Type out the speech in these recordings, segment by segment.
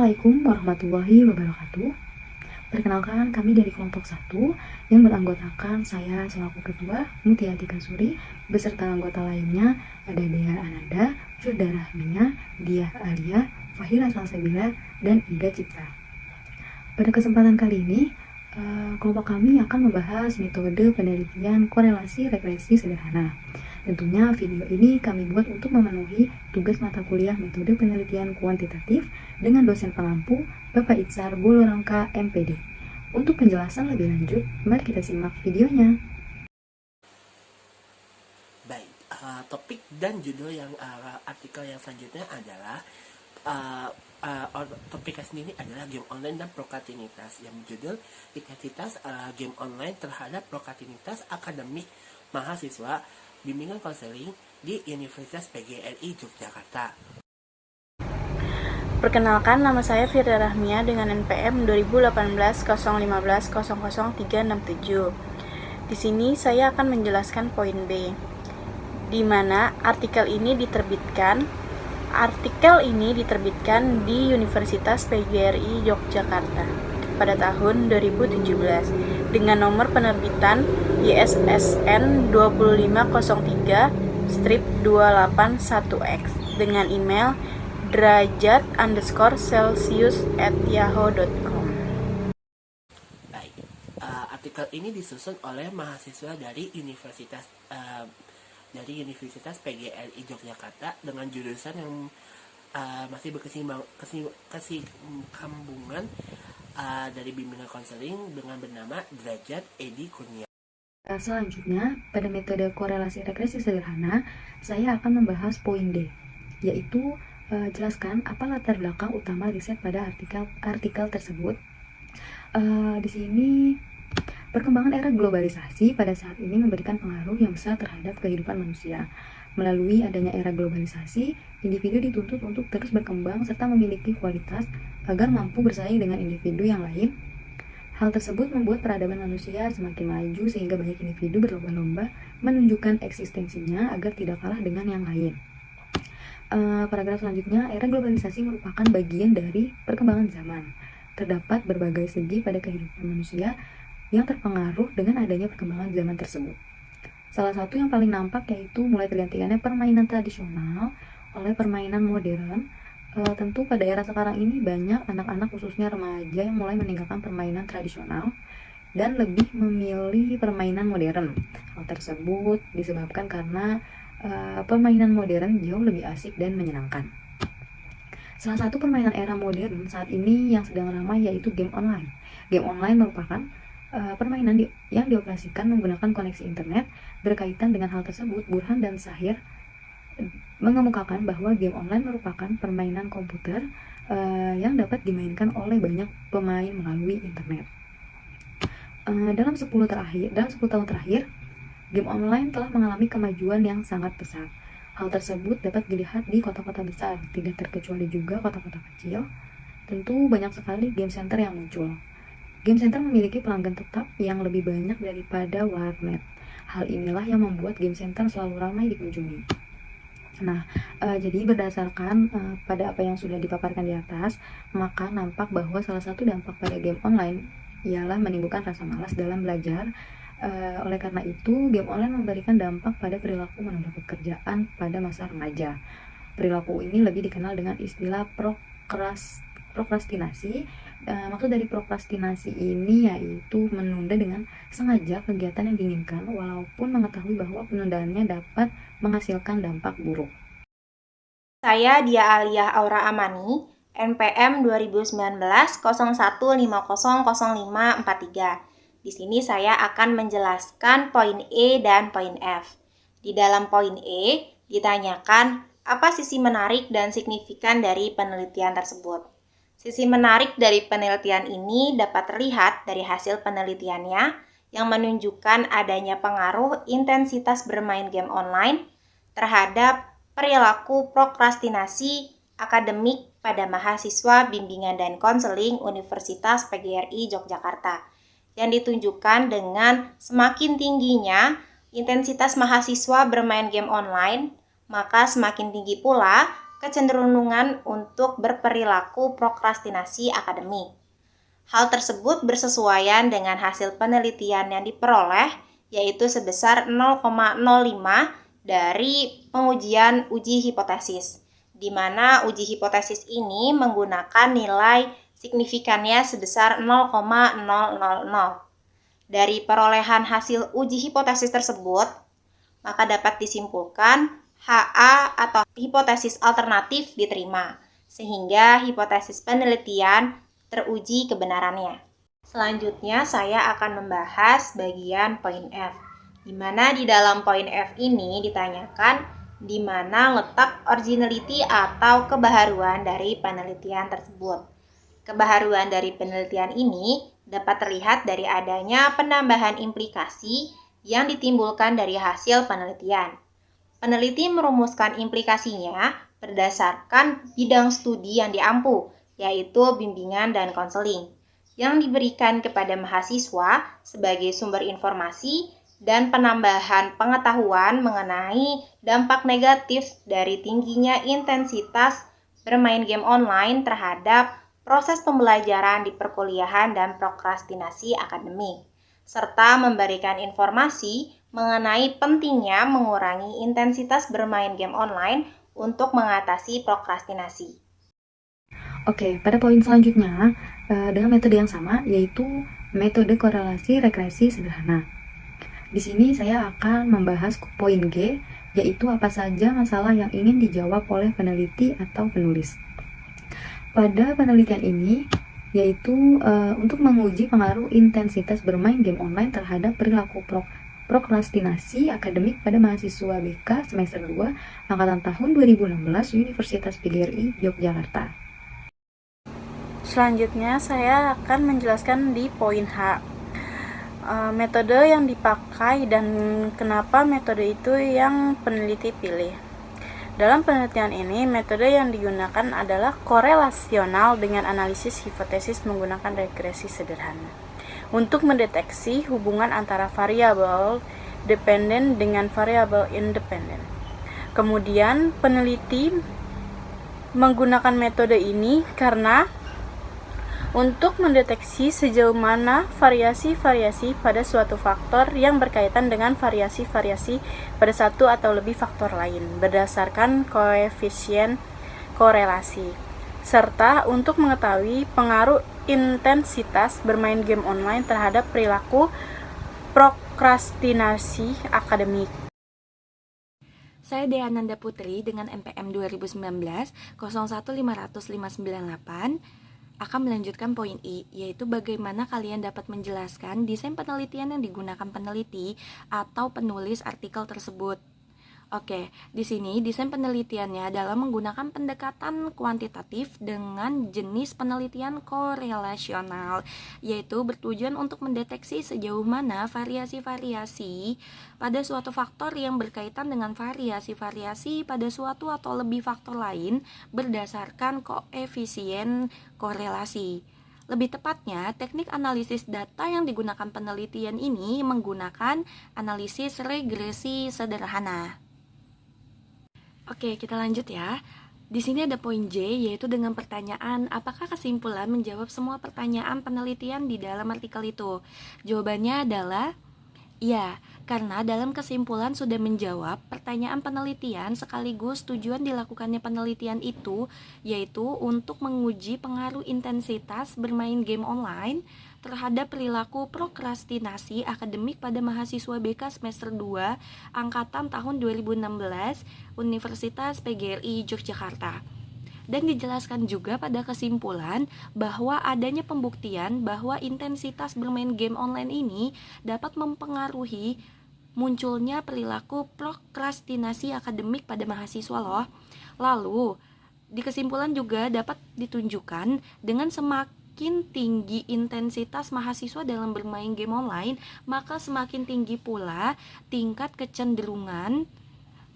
Assalamualaikum warahmatullahi wabarakatuh. Perkenalkan, kami dari kelompok 1 yang beranggotakan saya selaku ketua, Mutia Tika Suri, beserta anggota lainnya ada Dea Ananda, Firda Rahmia, Diah Alia, Fahira Salsabila, dan Ida Cipta. Pada kesempatan kali ini, kelompok kami akan membahas metode penelitian korelasi regresi sederhana. Tentunya video ini kami buat untuk memenuhi tugas mata kuliah metode penelitian kuantitatif dengan dosen pengampu Bapak Itzar Bolorangka MPD. Untuk penjelasan lebih lanjut, mari kita simak videonya. Baik, topik dan judul yang artikel yang selanjutnya adalah topiknya sendiri adalah game online dan prokrastinitas, yang berjudul intensitas game online terhadap prokrastinitas akademik mahasiswa bimbingan konseling di Universitas PGRI Yogyakarta. Perkenalkan, nama saya Firda Rahmia dengan NPM 2018-015-00-367. Di sini saya akan menjelaskan poin B, di mana artikel ini diterbitkan di Universitas PGRI Yogyakarta pada tahun 2017 dengan nomor penerbitan ISSN 2503-281X dengan email derajat_celsius@yahoo.com. Baik, artikel ini disusun oleh mahasiswa dari Universitas PGRI Yogyakarta dengan jurusan yang masih berkesinambungan dari bimbingan konseling dengan bernama Derajat Edi Kurnia. Selanjutnya, pada metode korelasi regresi sederhana, saya akan membahas poin D, yaitu jelaskan apa latar belakang utama riset pada artikel tersebut. Di sini, perkembangan era globalisasi pada saat ini memberikan pengaruh yang besar terhadap kehidupan manusia. Melalui adanya era globalisasi, individu dituntut untuk terus berkembang serta memiliki kualitas agar mampu bersaing dengan individu yang lain. Hal tersebut membuat peradaban manusia semakin maju sehingga banyak individu berlomba-lomba menunjukkan eksistensinya agar tidak kalah dengan yang lain. Paragraf selanjutnya, era globalisasi merupakan bagian dari perkembangan zaman. Terdapat berbagai segi pada kehidupan manusia yang terpengaruh dengan adanya perkembangan zaman tersebut. Salah satu yang paling nampak yaitu mulai tergantikannya permainan tradisional oleh permainan modern. Tentu pada era sekarang ini banyak anak-anak khususnya remaja yang mulai meninggalkan permainan tradisional dan lebih memilih permainan modern. Hal tersebut disebabkan karena permainan modern jauh lebih asik dan menyenangkan. Salah satu permainan era modern saat ini yang sedang ramai yaitu game online. Game online merupakan permainan yang dioperasikan menggunakan koneksi internet. Berkaitan dengan hal tersebut, Burhan dan Sahir mengemukakan bahwa game online merupakan permainan komputer yang dapat dimainkan oleh banyak pemain melalui internet. Dalam 10 tahun terakhir, game online telah mengalami kemajuan yang sangat pesat. Hal tersebut dapat dilihat di kota-kota besar, tidak terkecuali juga kota-kota kecil. Tentu banyak sekali game center yang muncul. Game center memiliki pelanggan tetap yang lebih banyak daripada warnet. Hal inilah yang membuat game center selalu ramai dikunjungi. Nah, jadi berdasarkan pada apa yang sudah dipaparkan di atas, maka nampak bahwa salah satu dampak pada game online ialah menimbulkan rasa malas dalam belajar. Oleh karena itu, game online memberikan dampak pada perilaku menunda pekerjaan pada masa remaja. Perilaku ini lebih dikenal dengan istilah prokrastinasi. Maksud dari prokrastinasi ini yaitu menunda dengan sengaja kegiatan yang diinginkan walaupun mengetahui bahwa penundaannya dapat menghasilkan dampak buruk. Saya Dia Aliyah Aura Amani, NPM 2019 01500543. Di sini saya akan menjelaskan poin E dan poin F. Di dalam poin E ditanyakan apa sisi menarik dan signifikan dari penelitian tersebut. Sisi menarik dari penelitian ini dapat terlihat dari hasil penelitiannya yang menunjukkan adanya pengaruh intensitas bermain game online terhadap perilaku prokrastinasi akademik pada mahasiswa bimbingan dan konseling Universitas PGRI Yogyakarta yang ditunjukkan dengan semakin tingginya intensitas mahasiswa bermain game online, maka semakin tinggi pula kecenderungan untuk berperilaku prokrastinasi akademik. Hal tersebut bersesuaian dengan hasil penelitian yang diperoleh, yaitu sebesar 0,05 dari pengujian uji hipotesis, di mana uji hipotesis ini menggunakan nilai signifikannya sebesar 0,000. Dari perolehan hasil uji hipotesis tersebut, maka dapat disimpulkan HA atau hipotesis alternatif diterima, sehingga hipotesis penelitian teruji kebenarannya. Selanjutnya saya akan membahas bagian poin F, di mana di dalam poin F ini ditanyakan di mana letak originality atau kebaharuan dari penelitian tersebut. Kebaharuan dari penelitian ini dapat terlihat dari adanya penambahan implikasi yang ditimbulkan dari hasil penelitian. Peneliti merumuskan implikasinya berdasarkan bidang studi yang diampu, yaitu bimbingan dan konseling, yang diberikan kepada mahasiswa sebagai sumber informasi dan penambahan pengetahuan mengenai dampak negatif dari tingginya intensitas bermain game online terhadap proses pembelajaran di perkuliahan dan prokrastinasi akademik, serta memberikan informasi mengenai pentingnya mengurangi intensitas bermain game online untuk mengatasi prokrastinasi. Oke, pada poin selanjutnya, dengan metode yang sama, yaitu metode korelasi regresi sederhana. Di sini saya akan membahas poin G, yaitu apa saja masalah yang ingin dijawab oleh peneliti atau penulis. Pada penelitian ini, yaitu untuk menguji pengaruh intensitas bermain game online terhadap perilaku prokrastinasi akademik pada mahasiswa BK semester 2 angkatan tahun 2016 Universitas PGRI Yogyakarta. Selanjutnya saya akan menjelaskan di poin H. Metode yang dipakai dan kenapa metode itu yang peneliti pilih. Dalam penelitian ini, metode yang digunakan adalah korelasional dengan analisis hipotesis menggunakan regresi sederhana untuk mendeteksi hubungan antara variabel dependen dengan variabel independen. Kemudian, peneliti menggunakan metode ini karena untuk mendeteksi sejauh mana variasi-variasi pada suatu faktor yang berkaitan dengan variasi-variasi pada satu atau lebih faktor lain berdasarkan koefisien korelasi, serta untuk mengetahui pengaruh intensitas bermain game online terhadap perilaku prokrastinasi akademik. Saya Deananda Putri dengan NPM 2019 01505598 akan melanjutkan poin I, yaitu bagaimana kalian dapat menjelaskan desain penelitian yang digunakan peneliti atau penulis artikel tersebut. Oke, di sini desain penelitiannya adalah menggunakan pendekatan kuantitatif dengan jenis penelitian korelasional, yaitu bertujuan untuk mendeteksi sejauh mana variasi-variasi pada suatu faktor yang berkaitan dengan variasi-variasi pada suatu atau lebih faktor lain berdasarkan koefisien korelasi. Lebih tepatnya, teknik analisis data yang digunakan penelitian ini menggunakan analisis regresi sederhana. Oke, kita lanjut ya. Di sini ada poin J, yaitu dengan pertanyaan, apakah kesimpulan menjawab semua pertanyaan penelitian di dalam artikel itu? Jawabannya adalah ya, karena dalam kesimpulan sudah menjawab pertanyaan penelitian sekaligus tujuan dilakukannya penelitian itu, yaitu untuk menguji pengaruh intensitas bermain game online terhadap perilaku prokrastinasi akademik pada mahasiswa BK semester 2 angkatan tahun 2016 Universitas PGRI Yogyakarta. Dan dijelaskan juga pada kesimpulan bahwa adanya pembuktian bahwa intensitas bermain game online ini dapat mempengaruhi munculnya perilaku prokrastinasi akademik pada mahasiswa loh. Lalu, di kesimpulan juga dapat ditunjukkan dengan semakin tinggi intensitas mahasiswa dalam bermain game online, maka semakin tinggi pula tingkat kecenderungan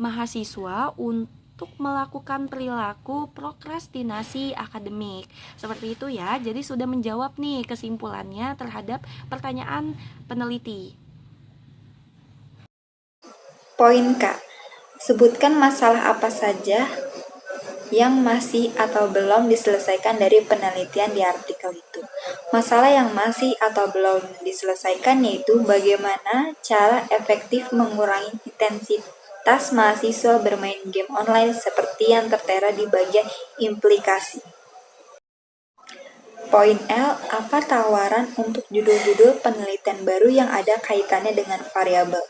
mahasiswa untuk melakukan perilaku prokrastinasi akademik. Seperti itu ya, jadi sudah menjawab nih kesimpulannya terhadap pertanyaan peneliti. Poin K. Sebutkan masalah apa saja yang masih atau belum diselesaikan dari penelitian di artikel itu. Masalah yang masih atau belum diselesaikan yaitu bagaimana cara efektif mengurangi intensitas mahasiswa bermain game online seperti yang tertera di bagian implikasi. Poin L, apa tawaran untuk judul-judul penelitian baru yang ada kaitannya dengan variabel?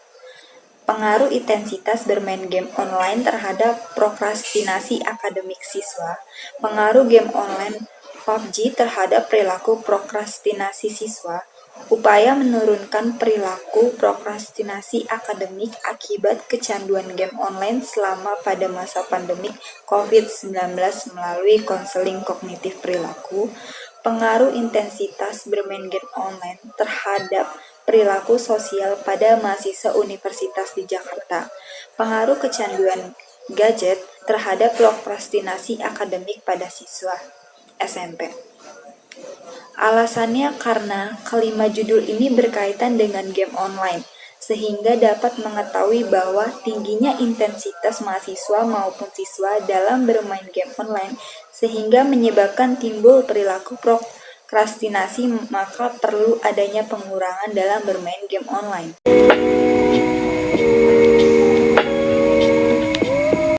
Pengaruh intensitas bermain game online terhadap prokrastinasi akademik siswa. Pengaruh game online PUBG terhadap perilaku prokrastinasi siswa. Upaya menurunkan perilaku prokrastinasi akademik akibat kecanduan game online selama pada masa pandemik COVID-19 melalui konseling kognitif perilaku. Pengaruh intensitas bermain game online terhadap perilaku sosial pada mahasiswa universitas di Jakarta. Pengaruh kecanduan gadget terhadap prokrastinasi akademik pada siswa SMP. Alasannya karena kelima judul ini berkaitan dengan game online, sehingga dapat mengetahui bahwa tingginya intensitas mahasiswa maupun siswa dalam bermain game online, sehingga menyebabkan timbul perilaku prokrastinasi, maka perlu adanya pengurangan dalam bermain game online.